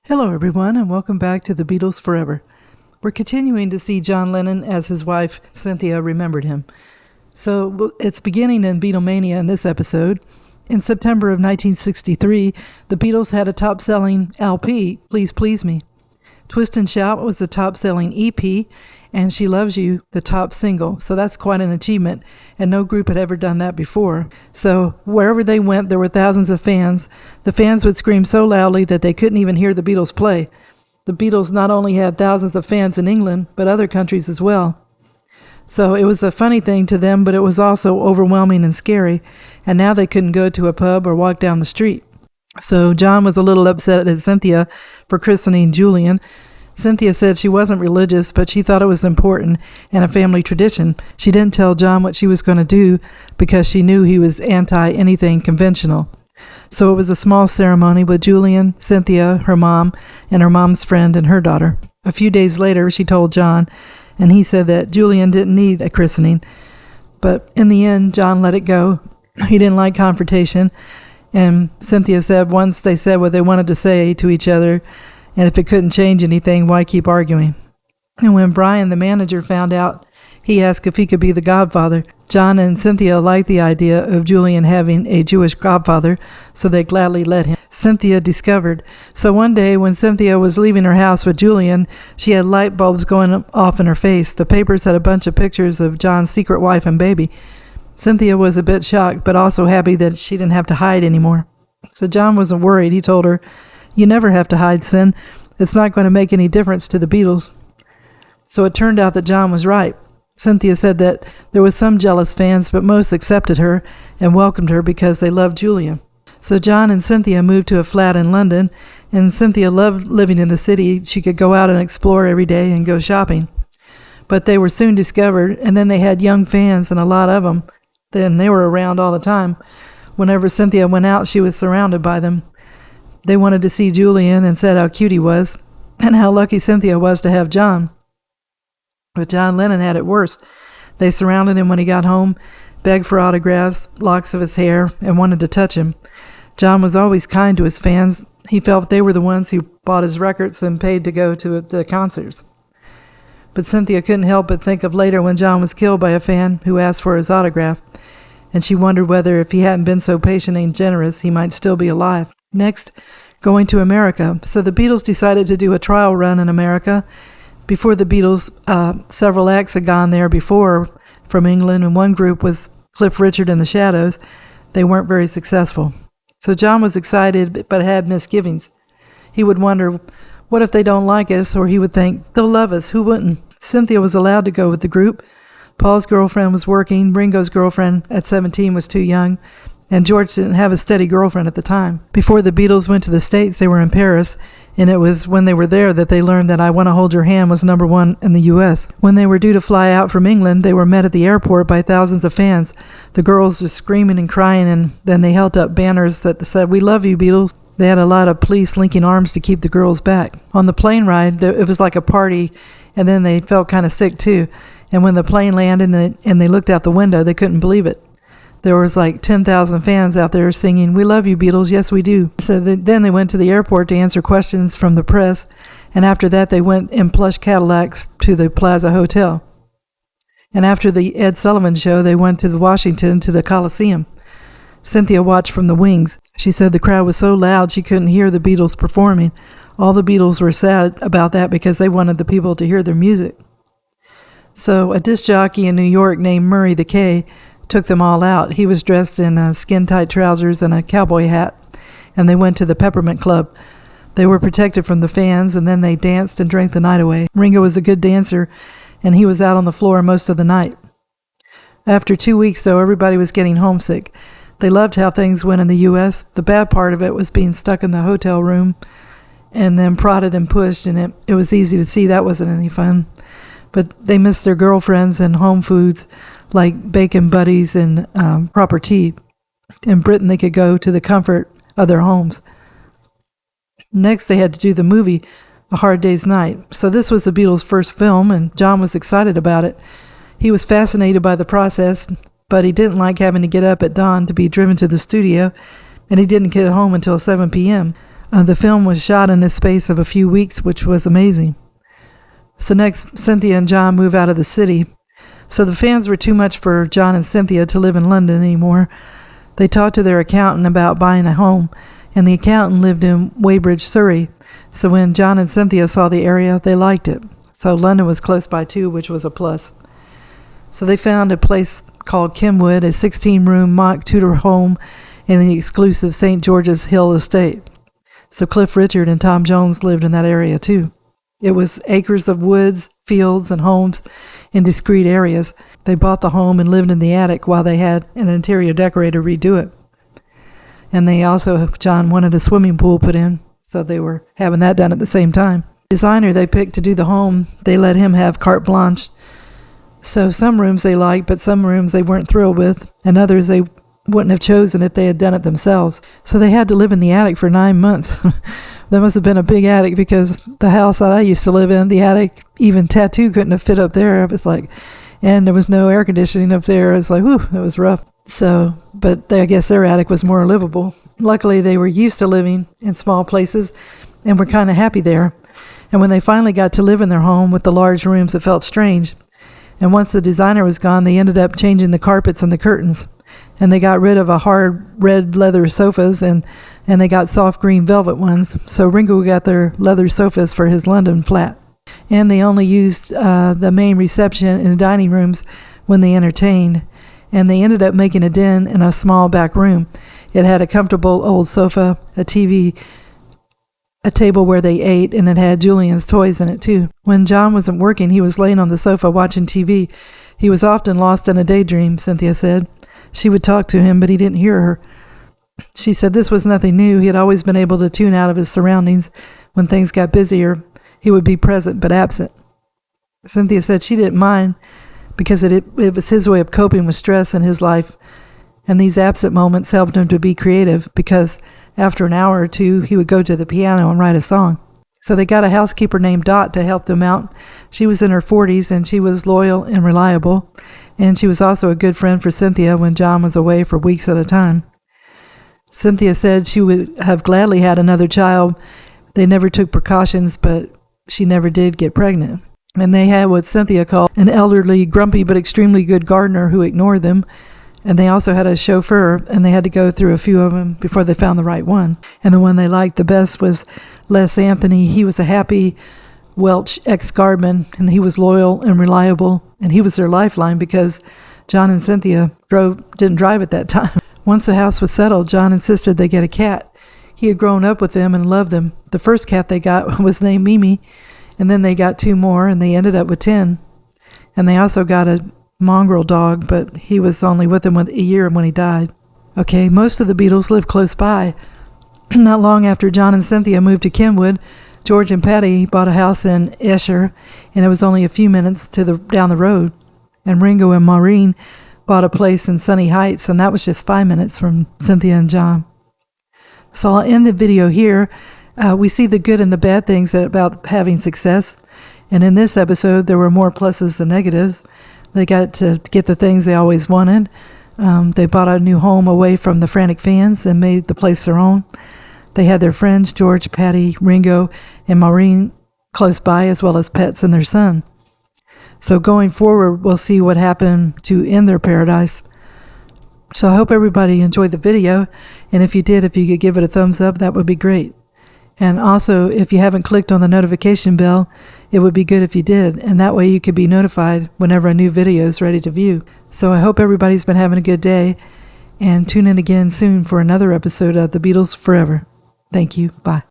Hello, everyone, and welcome back to the Beatles Forever. We're continuing to see John Lennon as his wife, Cynthia, remembered him. So it's beginning in Beatlemania in this episode. In September of 1963, the Beatles had a top-selling LP, Please Please Me. Twist and Shout was the top-selling EP, and She Loves You, the top single. So that's quite an achievement, and no group had ever done that before. So wherever they went, there were thousands of fans. The fans would scream so loudly that they couldn't even hear the Beatles play. The Beatles not only had thousands of fans in England, but other countries as well. So it was a funny thing to them, but it was also overwhelming and scary, and now they couldn't go to a pub or walk down the street. So John was a little upset at Cynthia for christening Julian. Cynthia said she wasn't religious, but she thought it was important and a family tradition. She didn't tell John what she was going to do because she knew he was anti-anything conventional. So it was a small ceremony with Julian, Cynthia, her mom, and her mom's friend and her daughter. A few days later, she told John, and he said that Julian didn't need a christening. But in the end, John let it go. He didn't like confrontation. And Cynthia said once they said what they wanted to say to each other, and if it couldn't change anything, why keep arguing? And when Brian, the manager, found out, he asked if he could be the godfather. John and Cynthia liked the idea of Julian having a Jewish godfather, so they gladly let him. Cynthia discovered. So one day when Cynthia was leaving her house with Julian, she had light bulbs going off in her face. The papers had a bunch of pictures of John's secret wife and baby. Cynthia was a bit shocked, but also happy that she didn't have to hide anymore. So John wasn't worried. He told her, "You never have to hide, Cyn. It's not going to make any difference to the Beatles." So it turned out that John was right. Cynthia said that there was some jealous fans, but most accepted her and welcomed her because they loved Julian. So John and Cynthia moved to a flat in London, and Cynthia loved living in the city. She could go out and explore every day and go shopping. But they were soon discovered, and then they had young fans, and a lot of them. Then they were around all the time. Whenever Cynthia went out, she was surrounded by them. They wanted to see Julian and said how cute he was, and how lucky Cynthia was to have John. But John Lennon had it worse. They surrounded him when he got home, begged for autographs, locks of his hair, and wanted to touch him. John was always kind to his fans. He felt they were the ones who bought his records and paid to go to the concerts. But Cynthia couldn't help but think of later when John was killed by a fan who asked for his autograph, and she wondered whether if he hadn't been so patient and generous, he might still be alive. Next, going to America. So the Beatles decided to do a trial run in America. Before the Beatles, several acts had gone there before from England, and one group was Cliff Richard and the Shadows. They weren't very successful. So John was excited but had misgivings. He would wonder, what if they don't like us? Or he would think, they'll love us, who wouldn't? Cynthia was allowed to go with the group. Paul's girlfriend was working. Ringo's girlfriend at 17 was too young. And George didn't have a steady girlfriend at the time. Before the Beatles went to the States, they were in Paris, and it was when they were there that they learned that I Want to Hold Your Hand was #1 in the U.S. When they were due to fly out from England, they were met at the airport by thousands of fans. The girls were screaming and crying, and then they held up banners that said, "We love you, Beatles." They had a lot of police linking arms to keep the girls back. On the plane ride, it was like a party, and then they felt kind of sick too. And when the plane landed and they looked out the window, they couldn't believe it. There was like 10,000 fans out there singing, "We love you, Beatles, yes we do." So then they went to the airport to answer questions from the press, and after that they went in plush Cadillacs to the Plaza Hotel. And after the Ed Sullivan show, they went to Washington to the Coliseum. Cynthia watched from the wings. She said the crowd was so loud she couldn't hear the Beatles performing. All the Beatles were sad about that because they wanted the people to hear their music. So a disc jockey in New York named Murray the K took them all out. He was dressed in skin-tight trousers and a cowboy hat, and they went to the Peppermint Club. They were protected from the fans, and then they danced and drank the night away. Ringo was a good dancer, and he was out on the floor most of the night. After 2 weeks, though, everybody was getting homesick. They loved how things went in the U.S. The bad part of it was being stuck in the hotel room and then prodded and pushed, and it was easy to see that wasn't any fun. But they missed their girlfriends and home foods like bacon buddies and proper tea. In Britain, they could go to the comfort of their homes. Next, they had to do the movie, A Hard Day's Night. So this was the Beatles' first film, and John was excited about it. He was fascinated by the process, but he didn't like having to get up at dawn to be driven to the studio, and he didn't get home until 7 p.m. The film was shot in the space of a few weeks, which was amazing. So next, Cynthia and John move out of the city. So the fans were too much for John and Cynthia to live in London anymore. They talked to their accountant about buying a home, and the accountant lived in Weybridge, Surrey. So when John and Cynthia saw the area, they liked it. So London was close by too, which was a plus. So they found a place called Kenwood, a 16-room mock Tudor home in the exclusive St. George's Hill estate. So Cliff Richard and Tom Jones lived in that area too. It was acres of woods, fields, and homes in discrete areas. They bought the home and lived in the attic while they had an interior decorator redo it. And they also, John wanted a swimming pool put in, so they were having that done at the same time. The designer they picked to do the home, they let him have carte blanche. So some rooms they liked, but some rooms they weren't thrilled with, and others they wouldn't have chosen if they had done it themselves. So they had to live in the attic for 9 months. That must have been a big attic, because the house that I used to live in, the attic, even tattoo couldn't have fit up there. It was like, and there was no air conditioning up there. It's like, whew, it was rough. So, but I guess their attic was more livable. Luckily, they were used to living in small places and were kind of happy there. And when they finally got to live in their home with the large rooms, it felt strange. And once the designer was gone, they ended up changing the carpets and the curtains. And they got rid of a hard red leather sofas, and they got soft green velvet ones. So Ringo got their leather sofas for his London flat. And they only used the main reception in the dining rooms when they entertained. And they ended up making a den in a small back room. It had a comfortable old sofa, a TV, a table where they ate, and it had Julian's toys in it too. When John wasn't working, he was laying on the sofa watching TV. He was often lost in a daydream, Cynthia said. She would talk to him, but he didn't hear her. She said this was nothing new. He had always been able to tune out of his surroundings. When things got busier, he would be present but absent. Cynthia said she didn't mind, because it was his way of coping with stress in his life. And these absent moments helped him to be creative, because after an hour or two, he would go to the piano and write a song. So they got a housekeeper named Dot to help them out. She was in her 40s, and she was loyal and reliable. And she was also a good friend for Cynthia when John was away for weeks at a time. Cynthia said she would have gladly had another child. They never took precautions, but she never did get pregnant. And they had what Cynthia called an elderly, grumpy, but extremely good gardener who ignored them. And they also had a chauffeur, and they had to go through a few of them before they found the right one. And the one they liked the best was Les Anthony. He was a happy Welsh ex-guardman, and he was loyal and reliable, and he was their lifeline, because John and Cynthia didn't drive at that time. Once the house was settled, John insisted they get a cat. He had grown up with them and loved them. The first cat they got was named Mimi, and then they got 2 more, and they ended up with 10. And they also got a mongrel dog, but he was only with them a year when he died. Okay, most of the Beatles lived close by. Not long after John and Cynthia moved to Kenwood, George and Patty bought a house in Esher, and it was only a few minutes down the road. And Ringo and Maureen bought a place in Sunny Heights, and that was just 5 minutes from Cynthia and John. So I'll end the video here. We see the good and the bad things about having success. And in this episode, there were more pluses than negatives. They got to get the things they always wanted. They bought a new home away from the frantic fans and made the place their own. They had their friends, George, Patty, Ringo, and Maureen close by, as well as pets and their son. So going forward, we'll see what happened to end their paradise. So I hope everybody enjoyed the video. And if you did, if you could give it a thumbs up, that would be great. And also, if you haven't clicked on the notification bell, it would be good if you did. And that way you could be notified whenever a new video is ready to view. So I hope everybody's been having a good day. And tune in again soon for another episode of The Beatles Forever. Thank you. Bye.